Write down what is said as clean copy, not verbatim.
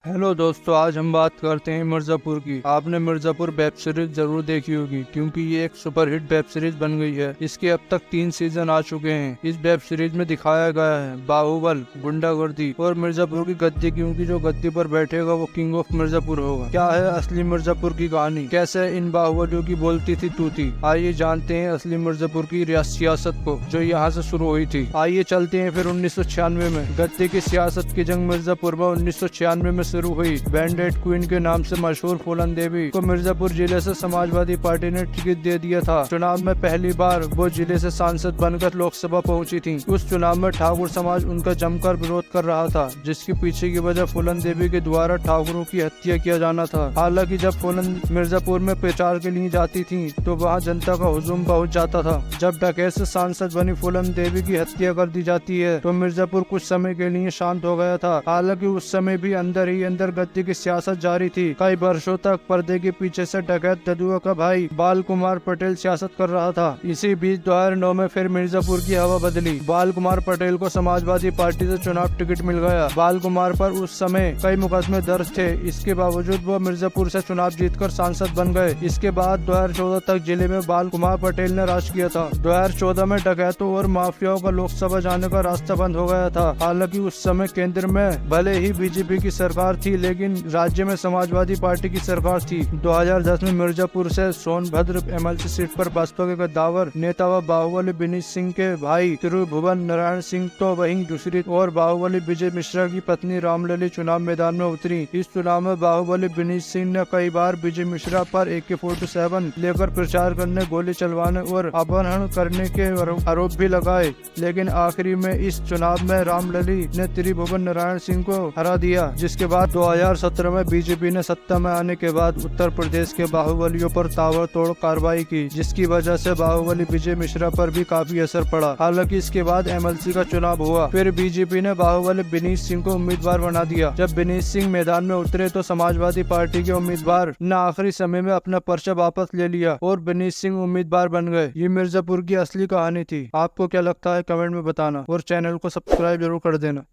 Hello दोस्तों, आज हम बात करते हैं मिर्ज़ापुर की। आपने मिर्ज़ापुर वेब सीरीज जरूर देखी होगी क्योंकि ये एक सुपरहिट वेब सीरीज बन गई है। इसके अब तक 3 सीजन आ चुके हैं। इस वेब सीरीज में दिखाया गया है बाहुबल, गुंडागर्दी और मिर्ज़ापुर की गद्दी, क्योंकि जो गद्दी पर बैठेगा वो किंग ऑफ मिर्ज़ापुर होगा। क्या है असली मिर्ज़ापुर की कहानी, कैसे इन बाहुबलियों की बोलती थी तूती। आइए जानते हैं असली मिर्ज़ापुर की सियासत को जो यहाँ से शुरू हुई थी। आइए चलते हैं फिर 1996 में। गद्दी की सियासत की जंग मिर्ज़ापुर में 1996 में शुरू हुई। बैंडेड क्वीन के नाम से मशहूर फूलन देवी को मिर्ज़ापुर जिले से समाजवादी पार्टी ने टिकट दे दिया था। चुनाव में पहली बार वो जिले से सांसद बनकर लोकसभा पहुंची थी। उस चुनाव में ठाकुर समाज उनका जमकर विरोध कर रहा था, जिसके पीछे की वजह फूलन देवी के द्वारा ठाकुरों की हत्या किया जाना था। हालांकि जब फूलन मिर्ज़ापुर में प्रचार के लिए जाती थी तो वहाँ जनता का हुजूम पहुँच जाता था। जब डकैत से सांसद बनी फूलन देवी की हत्या कर दी जाती है तो मिर्ज़ापुर कुछ समय के लिए शांत हो गया था। हालांकि उस समय भी अंदर ही अंदर गद्दी की सियासत जारी थी। कई वर्षों तक पर्दे के पीछे से डकैत ददुआ का भाई बाल कुमार पटेल सियासत कर रहा था। इसी बीच 2009 में फिर मिर्ज़ापुर की हवा बदली। बाल कुमार पटेल को समाजवादी पार्टी से चुनाव टिकट मिल गया। बाल कुमार पर उस समय कई मुकदमे दर्ज थे। इसके बावजूद वो मिर्ज़ापुर से चुनाव जीतकर सांसद बन गए। इसके बाद 2014 तक जिले में बाल कुमार पटेल ने राज किया था। 2014 में डकैतों और माफियाओं का लोकसभा जाने का रास्ता बंद हो गया था। हालांकि उस समय केंद्र में भले ही बीजेपी की सरकार थी, लेकिन राज्य में समाजवादी पार्टी की सरकार थी। 2010 में मिर्ज़ापुर से सोनभद्र एमएलसी सीट पर बसपा के कद्दावर नेता व बाहुबली विनीत सिंह के भाई त्रिभुवन नारायण सिंह तो वहीं दूसरी और बाहुबली विजय मिश्रा की पत्नी रामलली चुनाव मैदान में उतरी। इस चुनाव में बाहुबली विनीत सिंह ने कई बार विजय मिश्रा पर AK-47 लेकर प्रचार करने, गोली चलवाने और अपहरण करने के आरोप भी लगाए, लेकिन आखिरी में इस चुनाव में रामलली ने त्रिभुवन नारायण सिंह को हरा दिया। जिसके बाद 2017 में बीजेपी ने सत्ता में आने के बाद उत्तर प्रदेश के बाहुबलियों पर ताबड़तोड़ कार्रवाई की, जिसकी वजह से बाहुबली विजय मिश्रा पर भी काफी असर पड़ा। हालांकि इसके बाद MLC का चुनाव हुआ, फिर बीजेपी ने बाहुबली विनीत सिंह को उम्मीदवार बना दिया। जब विनीत सिंह मैदान में उतरे तो समाजवादी पार्टी के उम्मीदवार ने आखिरी समय में अपना पर्चा वापस ले लिया और विनीत सिंह उम्मीदवार बन गए। ये मिर्ज़ापुर की असली कहानी थी। आपको क्या लगता है कमेंट में बताना और चैनल को सब्सक्राइब जरूर कर देना।